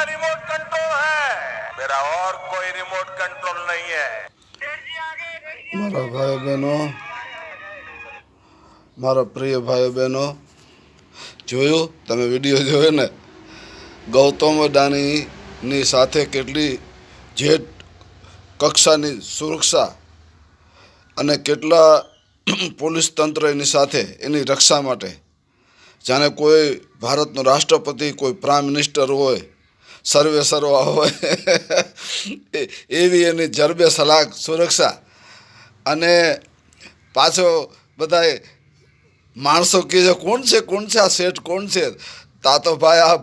Remote control है, मेरा और कोई रिमोट कंट्रोल नहीं है। મારા ભાઈ બહેનો, મારા પ્રિય ભાઈ બહેનો, જોયું તમે વિડીયો જોયો ને? ગૌતમ અદાણીની સાથે કેટલી જેટ કક્ષાની સુરક્ષા અને કેટલા પોલીસ તંત્ર એની સાથે એની રક્ષા માટે, જાણે કોઈ ભારતનો રાષ્ટ્રપતિ, કોઈ પ્રાઇમ મિનિસ્ટર હોય, સર્વે સર્વા હોય એવી એની જરબે સલાક સુરક્ષા. અને પાછો બધા માણસો કહે છે કોણ છે આ શેઠ, કોણ છે? તા તો ભાઈ આ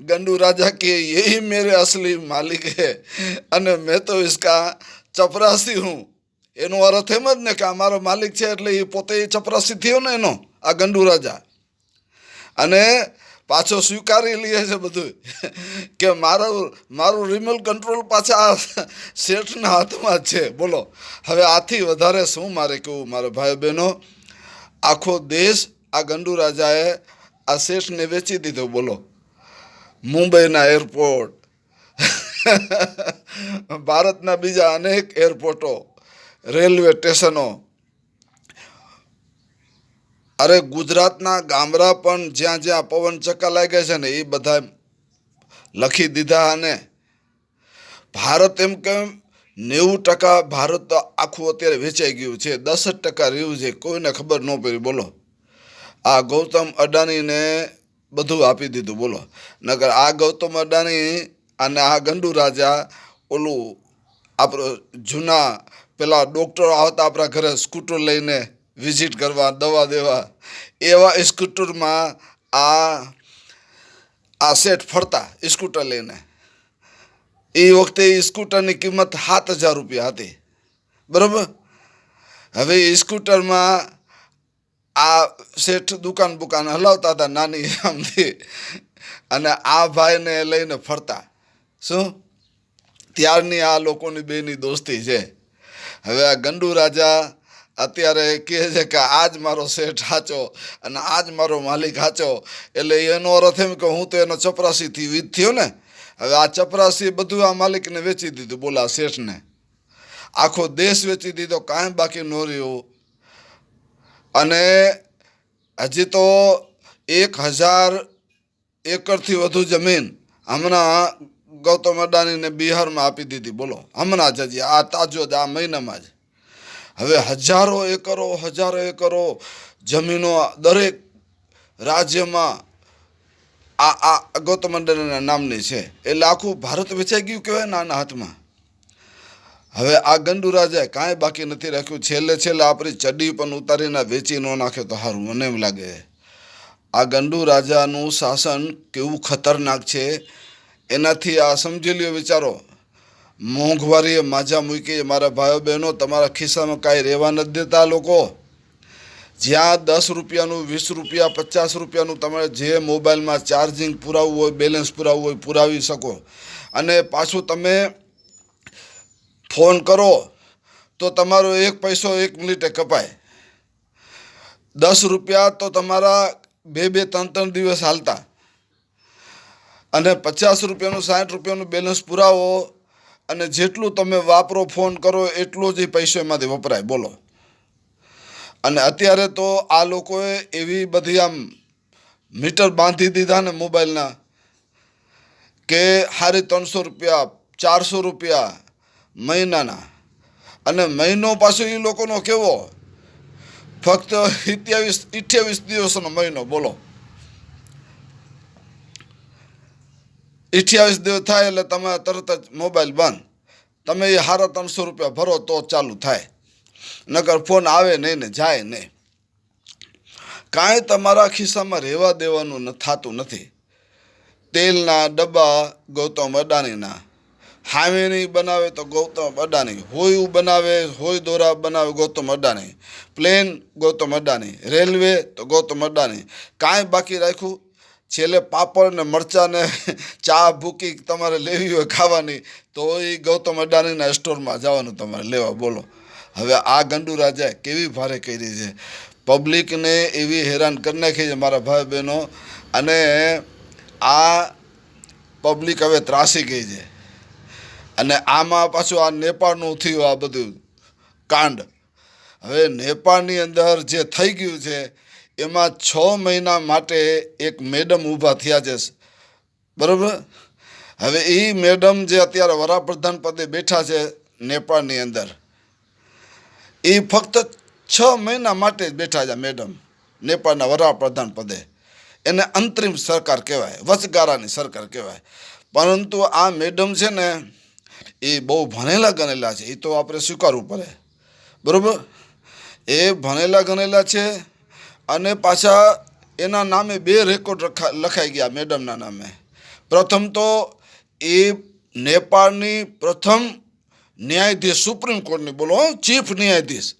ગંડू राजा के यही मेरे असली मालिक है અને મેં તો इसका ચપરાસી હું. એનો અર્થ એમ જ ને કે અમારો માલિક છે એટલે એ પોતે ચપરાસી થયો ને એનો, આ ગંડू રાજા. અને પાછો સ્વીકારી લે છે બધું કે મારું રિમોટ કંટ્રોલ પાછા આ શેઠના હાથમાં જ છે. બોલો હવે આથી વધારે શું મારે કહું મારા ભાઈ બહેનો? આખો દેશ આ ગંડू રાજાએ આ શેઠને વેચી દીધો. બોલો, મુંબઈના એરપોર્ટ, ભારતના બીજા અનેક એરપોર્ટો, રેલવે સ્ટેશનો, અરે ગુજરાતના ગામડા પણ જ્યાં જ્યાં પવન ચક્કા લાગ્યા છે ને એ બધા લખી દીધા. અને ભારત એમ કેમ 90% ભારત તો આખું અત્યારે વેચાઈ ગયું છે, 10% રહ્યું છે, કોઈને ખબર ન પડી. બોલો, આ ગૌતમ અદાણીને બધું આપી દીધું. બોલો, નકર આ ગૌતમ અદાણી અને આ ગંડू રાજા ઓલું આપણો જૂના પેલા ડૉક્ટરો આવતા આપણા ઘરે સ્કૂટર લઈને વિઝિટ કરવા, દવા દેવા, એવા સ્કૂટરમાં આ શેઠ ફરતા સ્કૂટર લઈને. એ વખતે એ સ્કૂટરની કિંમત 7,000 રૂપિયા હતી. બરાબર? હવે એ સ્કૂટરમાં આ શેઠ દુકાન હલાવતા હતા નાની આમથી, અને આ ભાઈને લઈને ફરતા. શું ત્યારની આ લોકોની બેની દોસ્તી છે. હવે આ ગંડू રાજા અત્યારે કહે છે કે આજ મારો શેઠ સાચો અને આજ મારો માલિક સાચો. એટલે એનો અર્થ એમ કે હું તો એનો ચપરાસીથી વીજ થયો ને. હવે આ ચપરાસી બધું આ માલિકને વેચી દીધું. બોલા શેઠને આખો દેશ વેચી દીધો, કાંઈ બાકી ન રહ્યું. અને હજી તો 1,000 એકરથી વધુ જમીન હમણાં ગૌતમ અદાણીને બિહારમાં આપી દીધી. બોલો, હમણાં જ હજી આ તાજો જ આ મહિનામાં જ. હવે હજારો એકરો જમીનો દરેક રાજ્યમાં આ ગૌતમ અદાણીના નામની છે. એટલે આખું ભારત વેચાઈ ગયું કહેવાય નાના હાથમાં. હવે આ ગંડू રાજાએ કાંઈ બાકી નથી રાખ્યું. છેલ્લે આપણી ચડ્ડી પણ ઉતારીને વેચી ન નાખે તો સારું, મને એમ લાગે. આ ગંડू રાજાનું શાસન કેવું ખતરનાક છે એનાથી આ સમજી લ્યો. વિચારો, મોંઘવારીએ માજા મૂકી. મારા ભાઈઓ બહેનો, તમારા ખિસ્સામાં કાંઈ રહેવા નથી દેતા લોકો. જ્યાં 10 રૂપિયાનું, 20 રૂપિયા, 50 રૂપિયાનું તમારે જે મોબાઈલમાં ચાર્જિંગ પુરાવવું હોય, બેલેન્સ પુરાવવું હોય, પુરાવી શકો. અને પાછું તમે ફોન કરો તો તમારો 1 પૈસો 1 મિનિટે કપાય. 10 રૂપિયા તો તમારા 2-3 દિવસ હાલતા. અને 50 રૂપિયાનું, 60 રૂપિયાનું બેલેન્સ પુરાવો અને જેટલું તમે વાપરો, ફોન કરો, એટલો જ પૈસો એમાંથી વપરાય. બોલો. અને અત્યારે તો આ લોકોએ એવી બધી આમ મીટર બાંધી દીધા ને મોબાઈલના કે 350 રૂપિયા, 400 રૂપિયા મહિનાના. અને મહિનો પાછો એ લોકોનો કેવો? ફક્ત 28 દિવસનો મહિનો. બોલો, 28 દિવસ થાય એટલે તમે તરત જ મોબાઈલ બંધ. તમે એ 350 રૂપિયા ભરો તો ચાલુ થાય, નકર ફોન આવે નહીં ને જાય નહીં. કાંઈ તમારા ખિસ્સામાં રહેવા દેવાનું થતું નથી. તેલના ડબ્બા ગૌતમ અદાણીના, હાવેની બનાવે તો ગૌતમ અદાણી, હોય બનાવે, હોય દોરા બનાવે ગૌતમ અદાણી, પ્લેન ગૌતમ અદાણી, રેલવે તો ગૌતમ અદાણી. કાંઈ બાકી રાખ્યું? છેલ્લે પાપડ ને મરચાં ને ચા ભૂકી તમારે લેવી હોય ખાવાની તો એ ગૌતમ અદાણીના સ્ટોરમાં જવાનું તમારે લેવા. બોલો, હવે આ ગંડू રાજાએ કેવી ભારે કરી છે, પબ્લિકને એવી હેરાન કરી નાખી છે મારા ભાઈ બહેનો. અને આ પબ્લિક હવે ત્રાસી ગઈ છે. અને આમાં પાછું આ નેપાળનું થયું આ બધું કાંડ. હવે નેપાળની અંદર જે થઈ ગયું છે એમાં 6 મહિના માટે એક મેડમ ઊભા થયા છે, બરાબર. હવે એ મેડમ જે અત્યારે વડાપ્રધાન પદે બેઠા છે નેપાળની અંદર, એ ફક્ત 6 મહિના માટે જ બેઠા છે મેડમ નેપાળના વડાપ્રધાન પદે. એને અંતરિમ સરકાર કહેવાય, વચગાળાની સરકાર કહેવાય. પરંતુ આ મેડમ છે ને એ બહુ ભણેલા ગણેલા છે, એ તો આપણે સ્વીકારવું પડે, બરાબર. એ ભણેલા ગણેલા છે અને પાછા એના નામે 2 રેકોર્ડ લખાઈ ગયા મેડમના નામે. પ્રથમ તો એ નેપાળની પ્રથમ ન્યાયાધીશ, સુપ્રીમ કોર્ટની, બોલો, ચીફ ન્યાયાધીશ,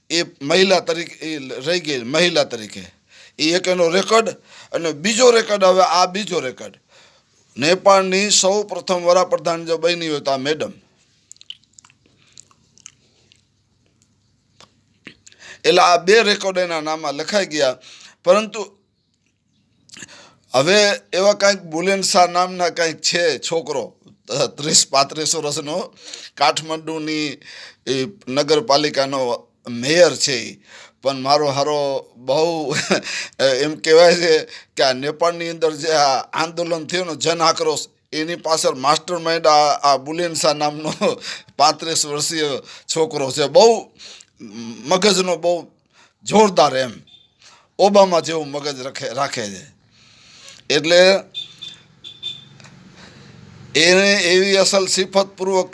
એ મહિલા તરીકે એ રહી ગઈ, મહિલા તરીકે. એ એક એનો રેકોર્ડ. અને બીજો રેકોર્ડ, હવે આ બીજો રેકોર્ડ, નેપાળની સૌ પ્રથમ વડાપ્રધાન જો બની હોય તો આ મેડમ. એટલે આ 2 રેકોર્ડ એના નામમાં લખાઈ ગયા. પરંતુ હવે એવા કંઈક બુલેન શાહ નામના કંઈક છે છોકરો, 30-35 વર્ષનો, કાઠમંડુની નગરપાલિકાનો મેયર છે. પણ મારો હારો બહુ એમ કહેવાય છે કે આ નેપાળની અંદર જે આ આંદોલન થયું ને, જન આક્રોશ, એની પાછળ માસ્ટર માઇન્ડ આ બુલેન શાહ નામનો 35 વર્ષીય છોકરો છે. બહુ મગજનો બહુ જોરદાર, એમ ઓબામા જેવું મગજ રાખે છે. એટલે એને એવી અસલ સિફતપૂર્વક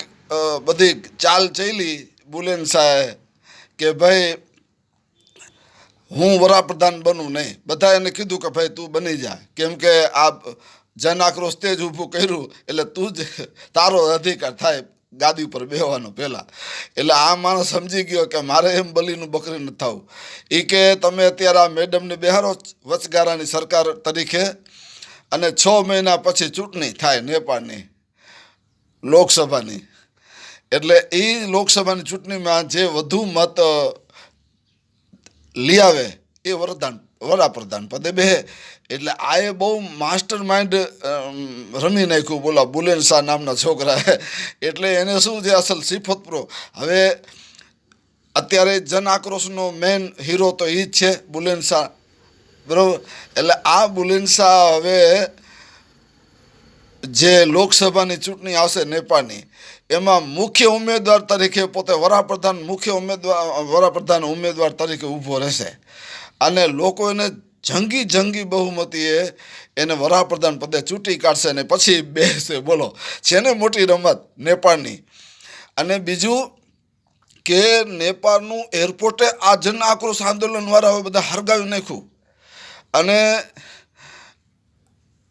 બધી ચાલ ચાલી બુલેન શાહે કે ભાઈ હું વડાપ્રધાન બનું નહીં. બધા એને કીધું કે ભાઈ તું બની જા, કેમ કે આ જન આક્રોશ તે જ ઊભું કર્યું, એટલે તું જ, તારો અધિકાર થાય ગાદી ઉપર બેહવાનો પહેલાં. એટલે આ માણસ સમજી ગયો કે મારે એમ બલીનું બકરી નથી થવું. એ કે તમે અત્યારે આ મેડમને બેહારો વચગાળાની સરકાર તરીકે, અને 6 મહિના પછી ચૂંટણી થાય નેપાળની લોકસભાની. એટલે એ લોકસભાની ચૂંટણીમાં જે વધુ મત લઈ આવે એ વડાપ્રધાન પદે બેહે. એટલે આ એ બહુ માસ્ટર માઇન્ડ રમી નાખ્યું, બોલા બુલેન શાહ નામના છોકરાએ. એટલે એને શું છે અસલ સિફતપૂર્વક. હવે અત્યારે જન આક્રોશનો મેન હીરો તો એ જ છે, બુલેન શાહ, બરાબર. એટલે આ બુલેન શાહ હવે જે લોકસભાની ચૂંટણી આવશે નેપાળની, એમાં મુખ્ય ઉમેદવાર તરીકે પોતે વડાપ્રધાન ઉમેદવાર તરીકે ઊભો રહેશે. અને લોકો એને જંગી બહુમતીએ એને વડાપ્રધાન પદે ચૂંટી કાઢશે ને પછી બેસશે. બોલો, છે ને મોટી રમત નેપાળની. અને બીજું કે નેપાળનું એરપોર્ટે આ જન આક્રોશ આંદોલનવાળાઓ બધા હરગાવી નાખ્યું. અને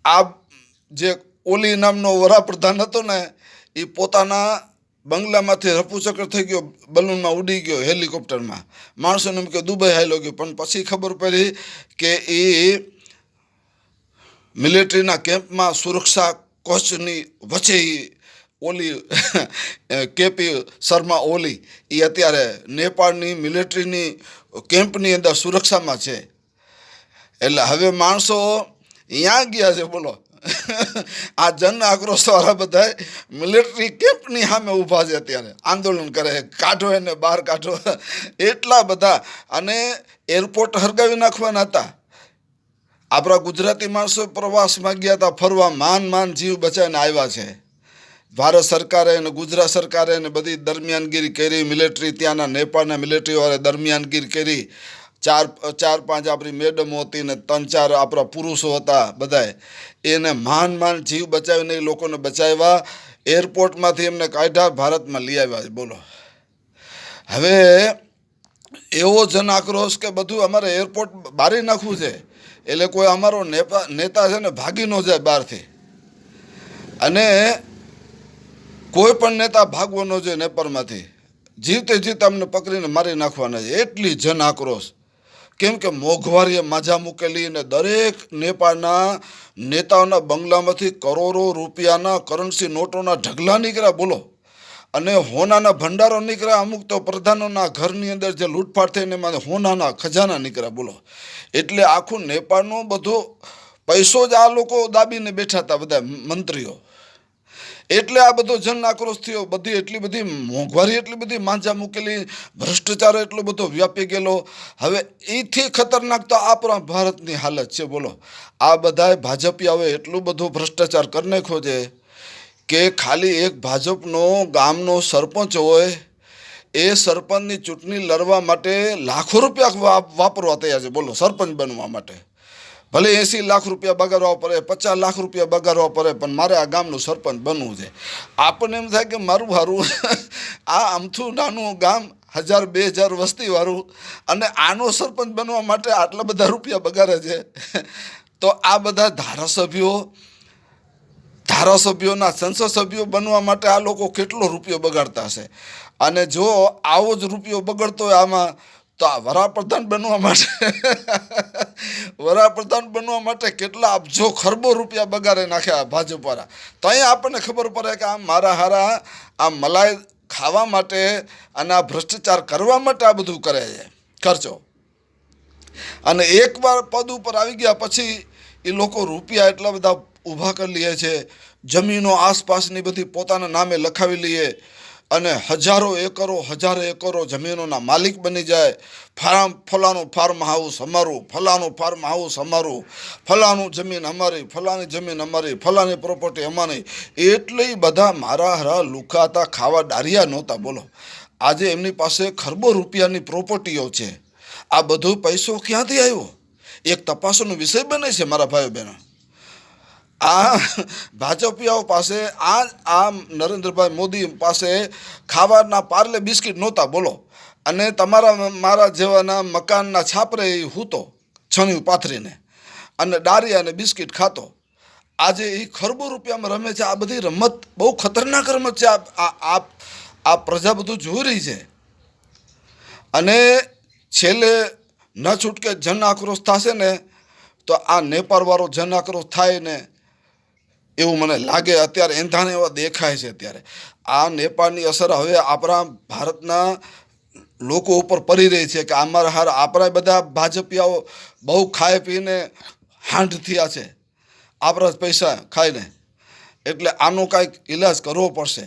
આ જે ઓલી નામનો વડાપ્રધાન હતો ને, એ પોતાના બંગલામાંથી રફુચક્કર થઈ ગયો, બલૂનમાં ઉડી ગયો, હેલિકોપ્ટરમાં. માણસોને એમ કે દુબઈ હાલ્યો ગયો. પણ પછી ખબર પડી કે એ મિલિટરીના કેમ્પમાં સુરક્ષા કોચની વચ્ચે ઓલી કેપી શર્મા ઓલી એ અત્યારે નેપાળની મિલિટરીની કેમ્પની અંદર સુરક્ષામાં છે. એટલે હવે માણસો ત્યાં ગયા છે, બોલો. આ જન આક્રોશવાળા બધા મિલિટરી કેમ્પની સામે ઊભા છે, અત્યારે આંદોલન કરે, કાઢો એને બહાર કાઢો, એટલા બધા. અને એરપોર્ટ હરગાવી નાખવાના હતા. આપણા ગુજરાતી માણસો પ્રવાસમાં ગયા હતા ફરવા, માન જીવ બચાવીને આવ્યા છે. ભારત સરકારે અને ગુજરાત સરકારે એને બધી દરમિયાનગીરી કરી. મિલિટરી ત્યાંના નેપાળના મિલિટરીવાળાએ દરમિયાનગીરી કરી. 4-5 આપણી મેડમો હતી ને 3-4 આપણા પુરુષો હતા, બધાએ એને માન જીવ બચાવીને એ લોકોને બચાવ્યા. એરપોર્ટમાંથી એમને કાઢ્યા, ભારતમાં લઈ આવ્યા. બોલો, હવે એવો જન આક્રોશ કે બધું અમારે એરપોર્ટ બારી નાખવું છે. એટલે કોઈ અમારો નેતા છે ને ભાગી ન જાય બહારથી. અને કોઈ પણ નેતા ભાગવો ન જોઈએ નેપાળમાંથી. જીવતે અમને પકડીને મારી નાખવાના છે, એટલી જન આક્રોશ. કેમ કે મોંઘવારીએ માજા મૂકેલી ને દરેક નેપાળના નેતાઓના બંગલામાંથી કરોડો રૂપિયાના કરન્સી નોટોના ઢગલા નીકળ્યા, બોલો. અને હોનાના ભંડારો નીકળ્યા. અમુક તો પ્રધાનોના ઘરની અંદર જે લૂંટફાટ થઈને એમાં હોનાના ખજાના નીકળ્યા, બોલો. એટલે આખું નેપાળનો બધો પૈસો જ આ લોકો દાબીને બેઠા હતા, બધા મંત્રીઓ. એટલે આ બધો જન આક્રોશ થયો. બધી એટલી બધી મોંઘવારી, એટલી બધી માંજા મૂકેલી, ભ્રષ્ટાચાર એટલો બધો વ્યાપી ગયેલો. હવે એથી ખતરનાક તો આપણા ભારતની હાલત છે. બોલો, આ બધાય ભાજપિયાઓએ એટલું બધું ભ્રષ્ટાચાર કરી નાખ્યો છે કે ખાલી એક ભાજપનો ગામનો સરપંચ હોય, એ સરપંચની ચૂંટણી લડવા માટે લાખો રૂપિયા વાપરવા તૈયાર છે. બોલો, સરપંચ બનવા માટે ભલે 80 લાખ રૂપિયા બગાડવા પડે, 50 લાખ રૂપિયા બગાડવા પડે, પણ મારે આ ગામનું સરપંચ બનવું છે. આપણને એમ થાય કે મારું હારું આ અમથું નાનું ગામ, 1000-2000 વસ્તીવાળું, અને આનો સરપંચ બનવા માટે આટલા બધા રૂપિયા બગાડે છે. તો આ બધા ધારાસભ્યોના સંસદ સભ્યો બનવા માટે આ લોકો કેટલો રૂપિયો બગાડતા હશે. અને જો આવો જ રૂપિયો બગડતો હોય આમાં, તો આ વડાપ્રધાન બનવા માટે કેટલા અબજો ખરબો રૂપિયા બગાડે નાખ્યા ભાજપવાળા. તો અહીંયા આપણને ખબર પડે કે આ મારા હારા આ મલાઈ ખાવા માટે અને આ ભ્રષ્ટાચાર કરવા માટે આ બધું કરે છે ખર્ચો. અને એકવાર પદ ઉપર આવી ગયા પછી એ લોકો રૂપિયા એટલા બધા ઊભા કરી લે છે, જમીનો આસપાસની બધી પોતાના નામે લખાવી લઈએ, અને હજારો એકરો જમીનોના માલિક બની જાય. ફલાણું ફાર્મ હાઉસ અમારું, ફલાણું ફાર્મ હાઉસ અમારું, ફલાણું જમીન અમારી, ફલાણી જમીન અમારી, ફલાણી પ્રોપર્ટી અમારી. એટલે બધા મારા હરા લુખાતા, ખાવા ડારિયા નહોતા. બોલો, આજે એમની પાસે ખરબો રૂપિયાની પ્રોપર્ટીઓ છે. આ બધો પૈસો ક્યાંથી આવ્યો? એક તપાસનો વિષય બને છે મારા ભાઈઓ બહેનો. આ ભાજપિયાઓ પાસે, આ નરેન્દ્રભાઈ મોદી પાસે ખાવાના પાર્લે બિસ્કિટ નહોતા. બોલો, અને મારા જેવાના મકાનના છાપરે હું તો છણિયું પાથરીને અને ડારિયા અને બિસ્કિટ ખાતો. આજે એ ખરબો રૂપિયામાં રમે છે. આ બધી રમત બહુ ખતરનાક રમત છે. આ પ્રજા બધું જોઈ રહી છે. અને છેલ્લે ન છૂટકે જન આક્રોશ થશે ને, તો આ નેપાળવાળો જન આક્રોશ થાય ને એવું મને લાગે. અત્યારે એંધાને એવા દેખાય છે. અત્યારે આ નેપાળની અસર હવે આપણા ભારતના લોકો ઉપર પડી રહી છે કે આપણા બધા ભાજપિયાઓ બહુ ખાઈ પીને હાંડ થયા છે, આપણા જ પૈસા ખાઈને. એટલે આનો કાંઈક ઈલાજ કરવો પડશે.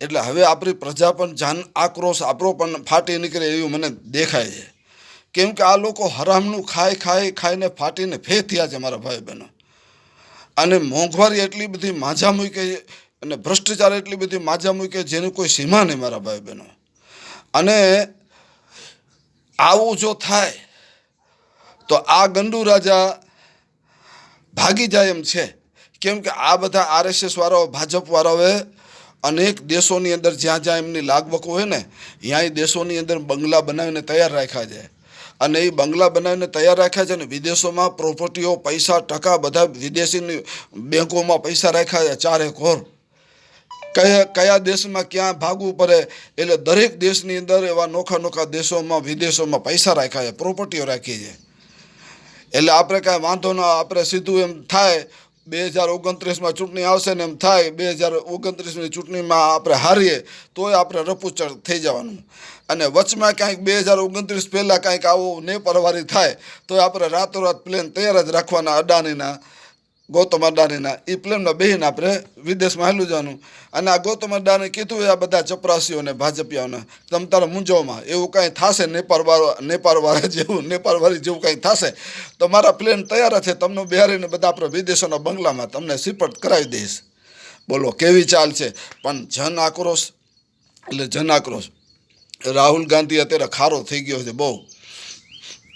એટલે હવે આપણી પ્રજા પણ જન આક્રોશ આપણો પણ ફાટી નીકળે એવું મને દેખાય છે. કેમ કે આ લોકો હરામનું ખાઈને ફાટીને ફે થયા છે મારા ભાઈ બહેનો. અને મોંઘવારી એટલી બધી માજા મૂકી, અને ભ્રષ્ટાચાર એટલી બધી માજા મૂકી જેની કોઈ સીમા નહીં મારા ભાઈ બહેનો. અને આવું જો થાય તો આ ગંડુ રાજા ભાગી જાય એમ છે. કેમ કે આ બધા RSS વાળાઓ, ભાજપ વાળાઓએ અનેક દેશોની અંદર જ્યાં એમની લાગવકો હોય ને, ત્યાં દેશોની અંદર બંગલા બનાવીને તૈયાર રાખ્યા છે. અને એ બંગલા બનાવીને તૈયાર રાખ્યા છે. ને વિદેશોમાં પ્રોપર્ટીઓ, પૈસા, ટકા બધા વિદેશીની બેંકોમાં પૈસા રાખ્યા છે ચારેકોર. કયા દેશમાં ક્યાં ભાગવું પડે, એટલે દરેક દેશની અંદર એવા નોખા દેશોમાં, વિદેશોમાં પૈસા રાખ્યા છે, પ્રોપર્ટીઓ રાખી છે. એટલે આપણે કાંઈ વાંધો ના, આપણે સીધું એમ થાય 2029માં ચૂંટણી આવશે ને એમ થાય 2029ની ચૂંટણીમાં આપણે હારીએ તોય આપણે રપુચડ થઈ જવાનું. અને વચમાં કાંઈક 2029 પહેલાં કાંઈક આવું નેપાળવાળી થાય તો આપણે રાતોરાત પ્લેન તૈયાર જ રાખવાના, ગૌતમ અદાણીના. એ પ્લેનમાં બેસીને આપણે વિદેશમાં હાલું જવાનું. અને આ ગૌતમ અદાણી કીધું આ બધા ચપરાસીઓને, ભાજપિયાઓને, તમ તારા મૂંઝવમાં એવું કાંઈ થશે, નેપાળવાળી જેવું કાંઈ થશે તો મારા પ્લેન તૈયાર છે, તમને બિહારીને બધા આપણે વિદેશોના બંગલામાં તમને સિપર્ટ કરાવી દઈશ. બોલો કેવી ચાલ છે. પણ જન આક્રોશ રાહુલ ગાંધી અત્યારે ખારો થઈ ગયો છે બહુ.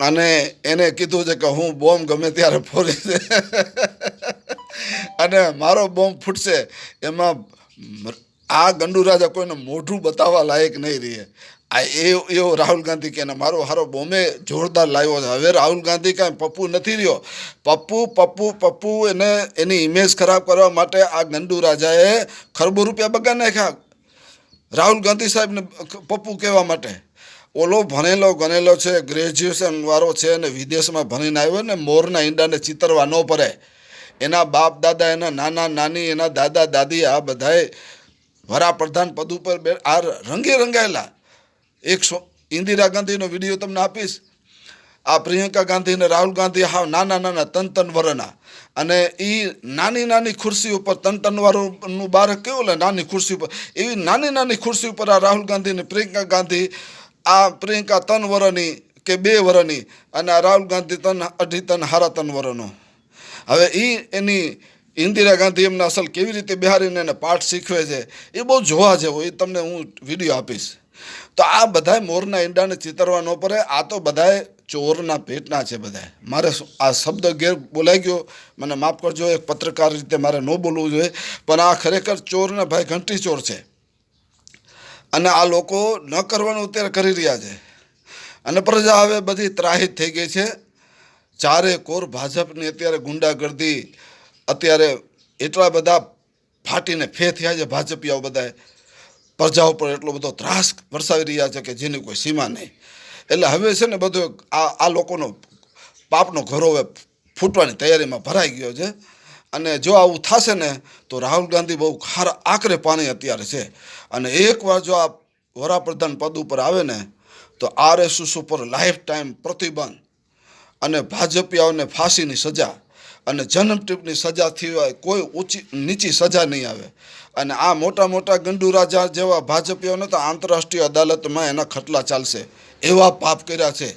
અને એને કીધું છે કે હું બોમ્બ ગમે ત્યારે ફોડીશ અને મારો બોમ્બ ફૂટશે. એમાં આ ગંડુ રાજા કોઈને મોઢું બતાવવા લાયક નહીં રહે. એવો રાહુલ ગાંધી કે મારો હારો બોમ્બે જોરદાર લાવ્યો છે. હવે રાહુલ ગાંધી કાંઈ પપ્પુ નથી રહ્યો. પપ્પુ એની ઇમેજ ખરાબ કરવા માટે આ ગંડુ રાજાએ ખરબો રૂપિયા બગાડી નાખ્યા રાહુલ ગાંધી સાહેબને પપ્પુ કહેવા માટે. ઓલો ગણેલો છે, ગ્રેજ્યુએશન વાળો છે, અને વિદેશમાં ભણીને આવ્યો ને, મોરના ઈંડાને ચિતરવા ન પડે. એના બાપ દાદા, એના નાના નાની, એના દાદા દાદી, આ બધાએ વડાપ્રધાન પદ ઉપર આ રંગાયેલા. ઇન્દિરા ગાંધીનો વિડીયો તમને આપીશ. આ પ્રિયંકા ગાંધી અને રાહુલ ગાંધી હાવ નાના નાના તન વરના, અને એ નાની નાની ખુરશી ઉપર તન વાળું બાળક કેવું લે નાની ખુરશી ઉપર, એવી નાની નાની ખુરશી ઉપર આ રાહુલ ગાંધી અને પ્રિયંકા ગાંધી, આ પ્રિયંકા 3 વર્ષની કે 2 વર્ષની અને આ રાહુલ ગાંધી 2.5 હારા 3 વર્ષનો. હવે એની ઇન્દિરા ગાંધી એમને અસલ કેવી રીતે બિહારીને એને પાઠ શીખવે છે એ બહુ જોવા જેવો, એ તમને હું વિડીયો આપીશ. તો આ બધાય મોરના ઈંડાને ચિતરવા ન પડે, આ તો બધાય ચોરના પેટના છે બધાય. મારે આ શબ્દ ગેર બોલાઈ ગયો, મને માફ કરજો, એક પત્રકાર રીતે મારે ન બોલવું જોઈએ, પણ આ ખરેખર ચોરના ભાઈ ઘંટી ચોર છે. અને આ લોકો ન કરવાનું અત્યારે કરી રહ્યા છે, અને પ્રજા હવે બધી ત્રાહિત થઈ ગઈ છે. ચારે કોર ભાજપની અત્યારે ગુંડાગર્દી, અત્યારે એટલા બધા ફાટીને ફે થયા છે ભાજપિયાઓ બધાએ, પ્રજા ઉપર એટલો બધો ત્રાસ વરસાવી રહ્યા છે કે જેની કોઈ સીમા નહીં. એટલે હવે છે ને બધું આ લોકોનો પાપનો ઘરો હવે ફૂટવાની તૈયારીમાં ભરાઈ ગયો છે. અને જો આવું થશે ને તો રાહુલ ગાંધી બહુ આકરે પાણી અત્યારે છે. અને એકવાર જો આ વડાપ્રધાન પદ ઉપર આવે ને તો RSS ઉપર લાઈફ ટાઈમ પ્રતિબંધ, અને ભાજપિયાઓને ફાંસીની સજા અને જન્મટીપની સજા સિવાય કોઈ નીચી સજા નહીં આવે. અને આ મોટા મોટા ગંડુ રાજા જેવા ભાજપિયાઓને તો આંતરરાષ્ટ્રીય અદાલતમાં એના ખટલા ચાલશે. એવા પાપ કર્યા છે,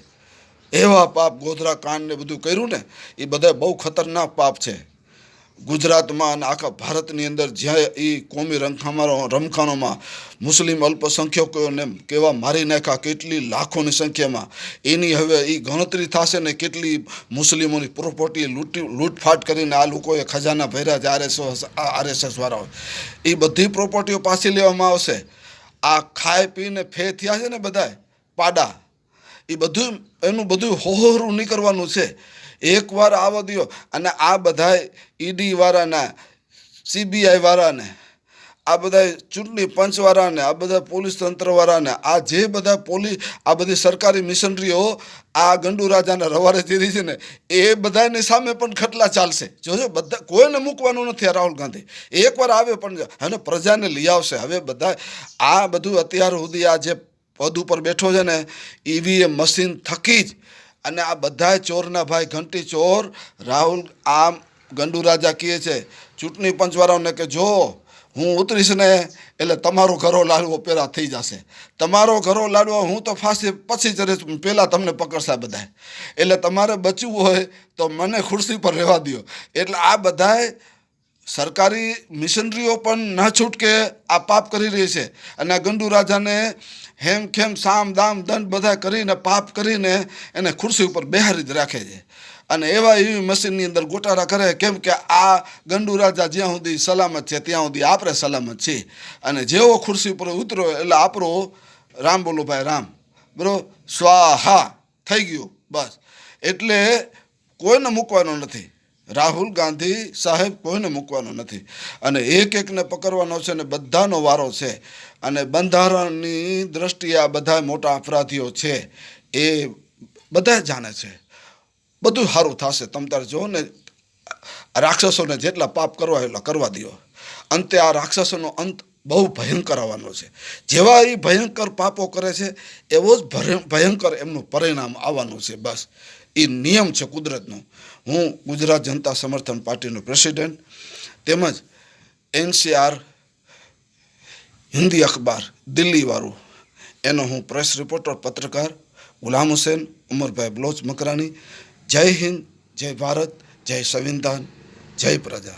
એવા પાપ, ગોધરા કાંડ ને બધું કર્યું ને એ બધા બહુ ખતરનાક પાપ છે. ગુજરાતમાં અને આખા ભારતની અંદર જ્યાં એ કોમી રમખાણોમાં મુસ્લિમ અલ્પસંખ્યકોને કેવા મારી નાખ્યા, કેટલી લાખોની સંખ્યામાં, એની હવે એ ગણતરી થશે ને કેટલી મુસ્લિમોની પ્રોપર્ટી લૂંટફાટ કરીને આ લોકોએ ખજાના ભર્યા છે RSS વાળાઓ. એ બધી પ્રોપર્ટીઓ પાછી લેવામાં આવશે. આ ખાઈ પીને ફે થયા છે ને બધાય પાડા, એ બધું એનું બધું હોહરું નીકળવાનું છે. એકવાર આવવા દો. અને આ બધા ED વાળાના, CBI વાળાને, આ બધા ચૂંટણી પંચવાળાને, આ બધા પોલીસ તંત્રવાળાને, આ જે બધા આ બધી સરકારી મિશનરીઓ આ ગંડુ રાજાના રવાડે ચીરી છે ને એ બધાની સામે પણ ખટલા ચાલશે. જોજો, બધા કોઈને મૂકવાનું નથી. રાહુલ ગાંધી એકવાર આવે પણ હવે પ્રજાને લઈ આવશે. હવે બધા આ બધું અત્યાર સુધી આ જે પદ ઉપર બેઠો છે ને EVM મશીન થકી જ, અને આ બધા ચોરના ભાઈ ઘંટી ચોર રાહુલ આમ ગંડુ રાજા કહે છે ચૂંટણી પંચવાળાઓને કે જો હું ઉતરીશ ને એટલે તમારો ઘરો લાડવો પહેલાં થઈ જશે, તમારો ઘરો લાડવો હું તો ફાંસી પછી ચડીશ, પહેલાં તમને પકડશે બધા. એટલે તમારે બચવું હોય તો મને ખુરશી પર રહેવા દો. એટલે આ બધાય સરકારી મિશનરીઓ પણ ના છૂટકે આ પાપ કરી રહી છે. અને આ ગંડુ રાજાને હેમખેમ સામ દામ દંડ બધા કરીને પાપ કરીને એને ખુરશી ઉપર બેહારી જ રાખે છે. અને એવી મશીનની અંદર ગોટાળા કરે, કેમ કે આ ગંડુ રાજા જ્યાં સુધી સલામત છે ત્યાં સુધી આપણે સલામત છીએ. અને જેવો ખુરશી ઉપર ઉતરો એટલે આપણો રામ બોલો ભાઈ રામ, બરાબર, સ્વાહા થઈ ગયું બસ. એટલે કોઈને મૂકવાનો નથી, રાહુલ ગાંધી સાહેબ કોઈને મૂકવાનો નથી. અને એકને પકડવાનો છે ને બધાનો વારો છે. અને બંધારણની દ્રષ્ટિએ આ બધા મોટા અપરાધીઓ છે એ બધા જાણે છે. બધું સારું થશે. તમે તારે જો ને રાક્ષસોને જેટલા પાપ કરવા એટલા કરવા દો. અંતે આ રાક્ષસોનો અંત બહુ ભયંકર આવવાનો છે. જેવા એ ભયંકર પાપો કરે છે એવો જ ભયંકર એમનું પરિણામ આવવાનું છે. બસ એ નિયમ છે કુદરતનો. હું ગુજરાત જનતા સમર્થન પાર્ટીનો પ્રેસિડેન્ટ તેમજ NCR હિન્દી અખબાર દિલ્હીવાળું એનો હું પ્રેસ રિપોર્ટર પત્રકાર ગુલામ હુસૈન ઉમરભાઈ બલોચ મકરાણી. જય હિન્દ, જય ભારત, જય સંવિધાન, જય પ્રજા.